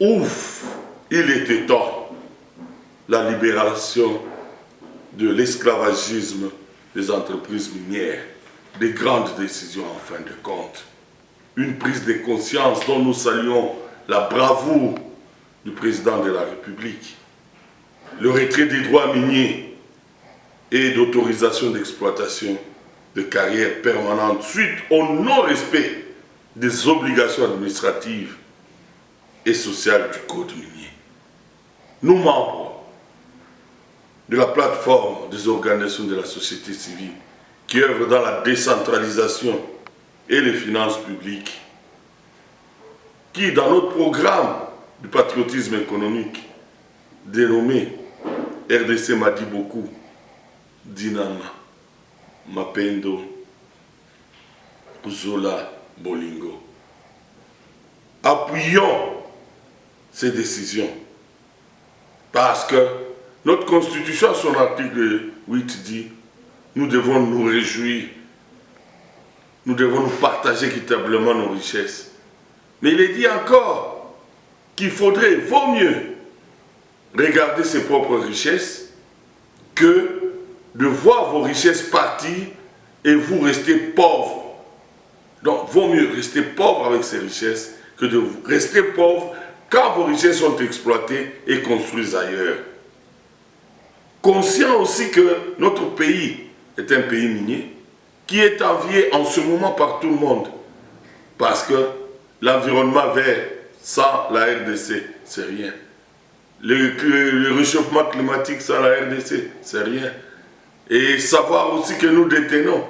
Ouf, il était temps. La libération de l'esclavagisme des entreprises minières, des grandes décisions en fin de compte. Une prise de conscience dont nous saluons la bravoure du président de la République. Le retrait des droits miniers et d'autorisation d'exploitation de carrières permanentes suite au non-respect des obligations administratives et sociales du Code minier. Nous, membres de la plateforme des organisations de la société civile qui œuvrent dans la décentralisation et les finances publiques, qui, dans notre programme du patriotisme économique, dénommé RDC Madi Beaucoup, Dinama, Mapendo, Zola, Bolingo, appuyons ces décisions parce que notre Constitution, son article 8 dit nous devons nous réjouir, nous devons nous partager équitablement nos richesses. Mais il est dit encore qu'il faudrait, vaut mieux regarder ses propres richesses que de voir vos richesses partir et vous rester pauvre. Donc, vaut mieux rester pauvre avec ces richesses que de rester pauvre quand vos richesses sont exploitées et construites ailleurs. Conscient aussi que notre pays est un pays minier qui est envié en ce moment par tout le monde parce que l'environnement vert sans la RDC, c'est rien. Le réchauffement climatique sans la RDC, c'est rien. Et savoir aussi que nous détenons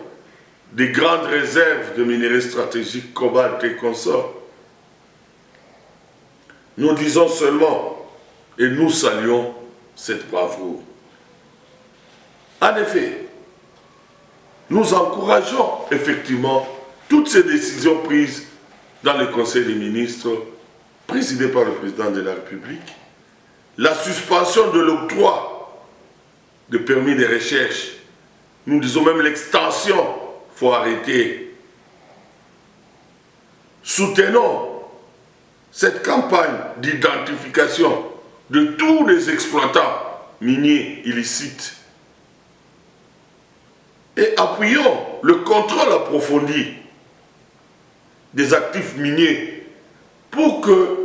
des grandes réserves de minerais stratégiques, cobalt et consorts. Nous disons seulement, et nous saluons cette bravoure. En effet, nous encourageons effectivement toutes ces décisions prises dans le Conseil des ministres, présidé par le président de la République, la suspension de l'octroi de permis de recherche, nous disons même l'extension, il faut arrêter. Soutenons cette campagne d'identification de tous les exploitants miniers illicites et appuyons le contrôle approfondi des actifs miniers pour que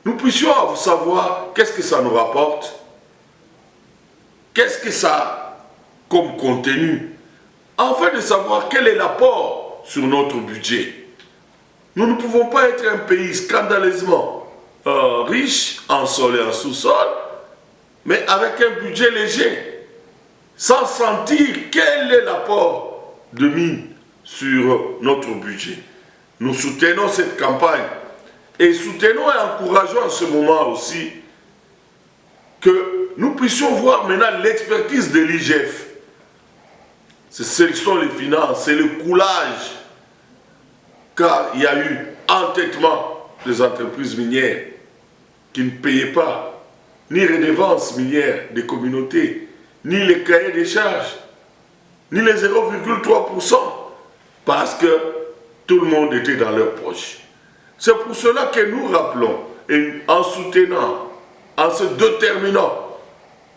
nous puissions savoir qu'est-ce que ça nous rapporte, qu'est-ce que ça a comme contenu, afin de savoir quel est l'apport sur notre budget. Nous ne pouvons pas être un pays scandaleusement riche en sol et en sous-sol, mais avec un budget léger, sans sentir quel est l'apport de mine sur notre budget. Nous soutenons cette campagne et soutenons et encourageons en ce moment aussi que nous puissions voir maintenant l'expertise de l'IGF. Ce sont les finances, c'est le coulage, car il y a eu entêtement des entreprises minières qui ne payaient pas ni redevances minières des communautés, ni les cahiers des charges, ni les 0,3%, parce que tout le monde était dans leur poche. C'est pour cela que nous rappelons, et en soutenant, en se déterminant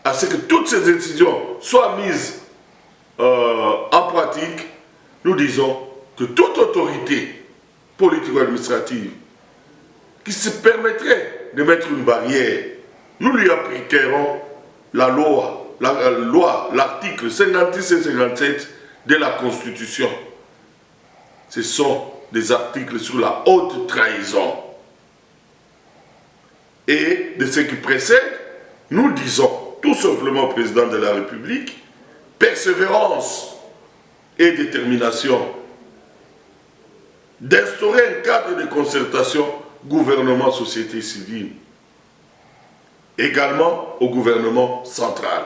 à ce que toutes ces décisions soient mises en pratique, nous disons que toute autorité politico-administrative qui se permettrait de mettre une barrière, nous lui appliquerons la loi, l'article 56 et 57 de la Constitution. Ce sont des articles sur la haute trahison. Et de ce qui précède, nous disons tout simplement au président de la République, persévérance et détermination d'instaurer un cadre de concertation gouvernement-société civile, également au gouvernement central.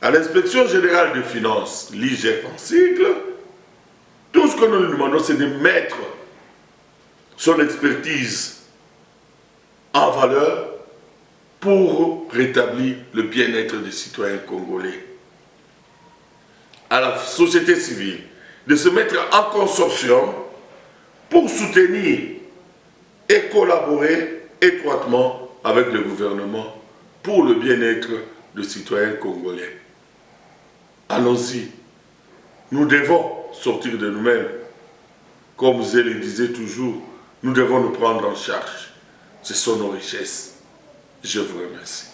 À l'inspection générale des finances, l'IGF en sigle, tout ce que nous lui demandons, c'est de mettre son expertise en valeur pour rétablir le bien-être des citoyens congolais. À la société civile, de se mettre en consortium pour soutenir et collaborer étroitement avec le gouvernement pour le bien-être des citoyens congolais. Allons-y. Nous devons sortir de nous-mêmes. Comme Zé le disait toujours, nous devons nous prendre en charge. Ce sont nos richesses. Je vous remercie.